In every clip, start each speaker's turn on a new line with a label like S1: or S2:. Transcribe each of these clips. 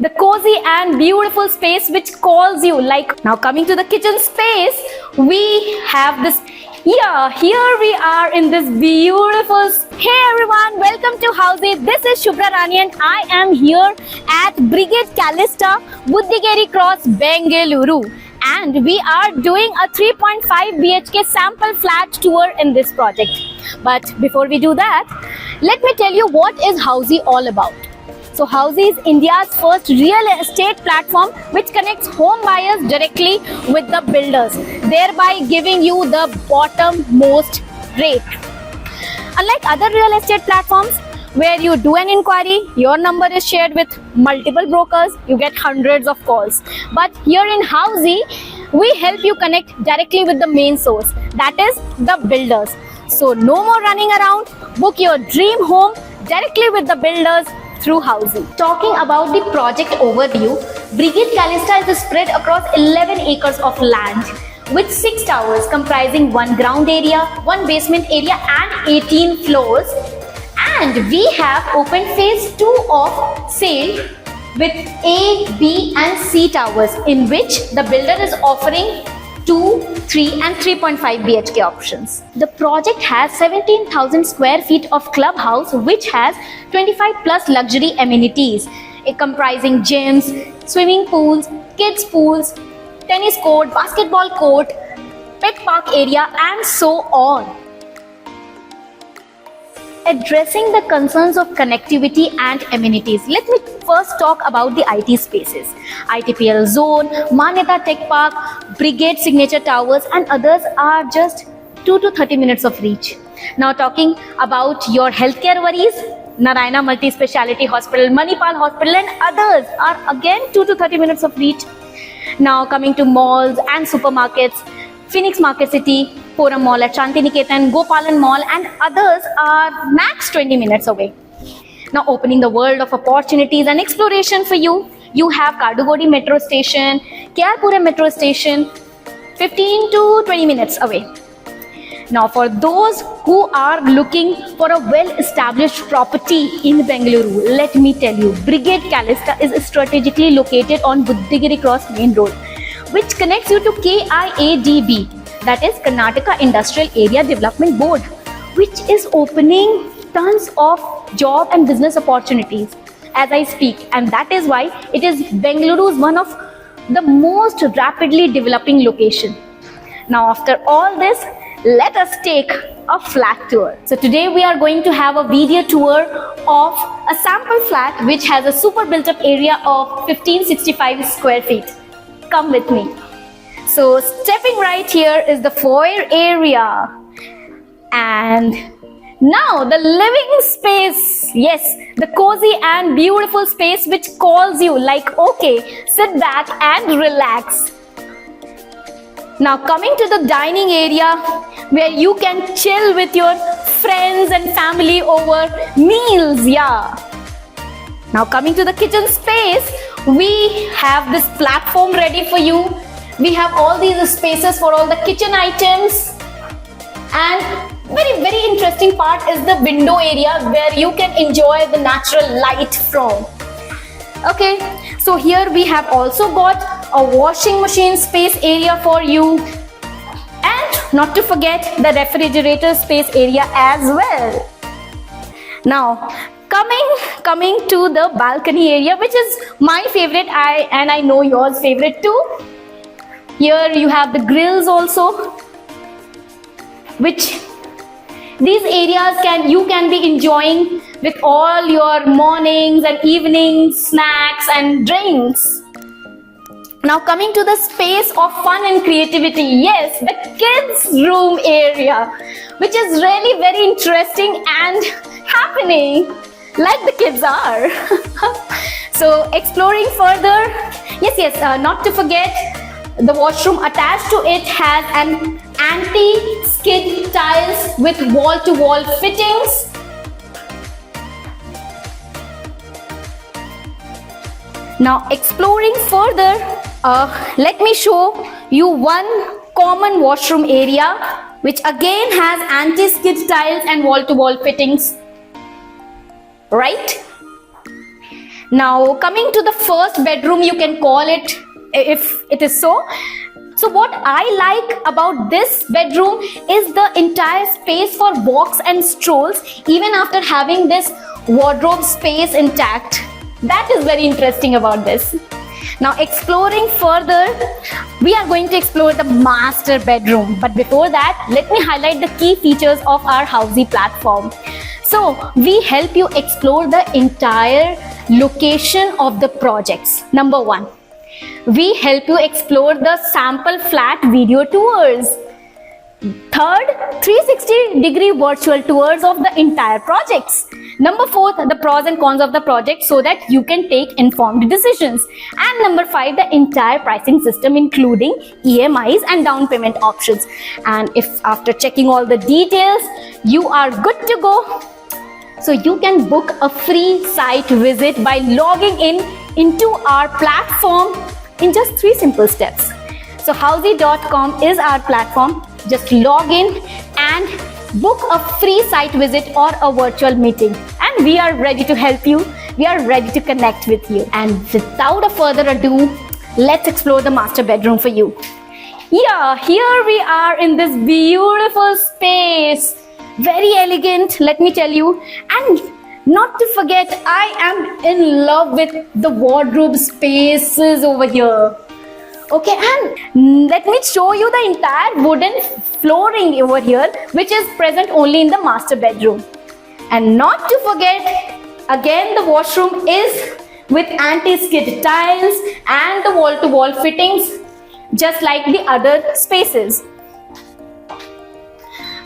S1: the cozy and beautiful space which calls you. Like, now coming to the kitchen space, we have this. Yeah, here we are in this beautiful. Hey everyone, welcome to Housey. This is Shubhra Rani and I am here at Brigade Calista, Buddhigiri Cross, Bengaluru. And we are doing a 3.5 BHK sample flat tour in this project. But before we do that, let me tell you what is Housey all about. So Housey is India's first real estate platform which connects home buyers directly with the builders, thereby giving you the bottom-most rate. Unlike other real estate platforms where you do an inquiry, your number is shared with multiple brokers, you get hundreds of calls. But here in Housey, we help you connect directly with the main source, that is the builders. So no more running around, book your dream home directly with the builders through Housey. Talking about the project overview, Brigade Calista is spread across 11 acres of land with 6 towers comprising 1 ground area, 1 basement area and 18 floors. And we have opened phase 2 of sale with A, B and C towers in which the builder is offering 2, 3 and 3.5 BHK options. The project has 17,000 square feet of clubhouse which has 25 plus luxury amenities comprising gyms, swimming pools, kids pools, tennis court, basketball court, pet park area and so on. Addressing the concerns of connectivity and amenities, let me first talk about the IT spaces. ITPL Zone, Manyata Tech Park, Brigade Signature Towers and others are just 2 to 30 minutes of reach. Now talking about your healthcare worries, Narayana Multi-Speciality Hospital, Manipal Hospital and others are again 2 to 30 minutes of reach. Now coming to malls and supermarkets, Phoenix Market City, Forum Mall at Shantiniketan, Gopalan Mall and others are max 20 minutes away. Now opening the world of opportunities and exploration for you, you have Kadugodi Metro Station, Kyarpura Metro Station, 15 to 20 minutes away. Now for those who are looking for a well-established property in Bengaluru, let me tell you, Brigade Calista is strategically located on Buddhigiri Cross Main Road, which connects you to KIADB, that is Karnataka Industrial Area Development Board, which is opening tons of job and business opportunities as I speak, and that is why it is Bengaluru's one of the most rapidly developing location. Now after all this, let us take a flat tour. So today we are going to have a video tour of a sample flat which has a super built up area of 1565 square feet. Come with me. So stepping right here is the foyer area and now the living space. Yes, the cozy and beautiful space which calls you like, okay, sit back and relax. Now coming to the dining area where you can chill with your friends and family over meals, yeah. Now coming to the kitchen space, we have this platform ready for you. We have all these spaces for all the kitchen items and very interesting part is the window area where you can enjoy the natural light from. Okay, so here we have also got a washing machine space area for you and not to forget the refrigerator space area as well. Now coming to the balcony area, which is my favorite and I know yours favorite too. Here you have the grills also, which these areas you can be enjoying with all your mornings and evenings snacks and drinks. Now coming to the space of fun and creativity, yes, the kids room area, which is really very interesting and happening like the kids are. So exploring further, yes, not to forget the washroom attached to it has an anti-skid tiles with wall-to-wall fittings. Now exploring further, let me show you one common washroom area which again has anti-skid tiles and wall-to-wall fittings. Right? Now coming to the first bedroom, you can call it if it is so. So what I like about this bedroom is the entire space for walks and strolls, even after having this wardrobe space intact. That is very interesting about this. Now exploring further, we are going to explore the master bedroom. But before that, let me highlight the key features of our Housey platform. So we help you explore the entire location of the projects. Number one, we help you explore the sample flat video tours. Third, 360-degree virtual tours of the entire projects. Number fourth, the pros and cons of the project so that you can take informed decisions. And number five, the entire pricing system including EMIs and down payment options. And if after checking all the details, you are good to go, so you can book a free site visit by logging into our platform in just 3 simple steps. So Housey.com is our platform. Just log in and book a free site visit or a virtual meeting, and we are ready to help you. We are ready to connect with you. And without a further ado, let's explore the master bedroom for you. Yeah, here we are in this beautiful space. Very elegant, let me tell you. And not to forget, I am in love with the wardrobe spaces over here. Okay, and let me show you the entire wooden flooring over here, which is present only in the master bedroom. And not to forget, again the washroom is with anti-skid tiles and the wall-to-wall fittings, just like the other spaces.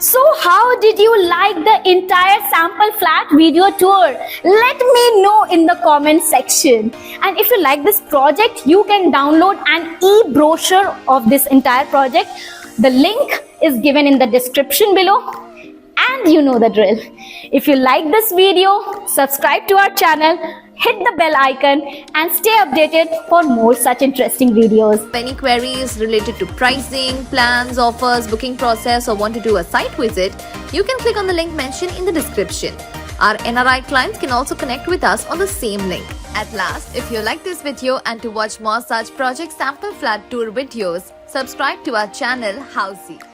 S1: So how did you like the entire sample flat video tour? Let me know in the comment section. And if you like this project, you can download an e-brochure of this entire project. The link is given in the description below. And you know the drill. If you like this video, subscribe to our channel, hit the bell icon and stay updated for more such interesting videos.
S2: Any queries related to pricing, plans, offers, booking process, or want to do a site visit, you can click on the link mentioned in the description. Our NRI clients can also connect with us on the same link. At last, if you like this video and to watch more such project sample flat tour videos, subscribe to our channel Housey.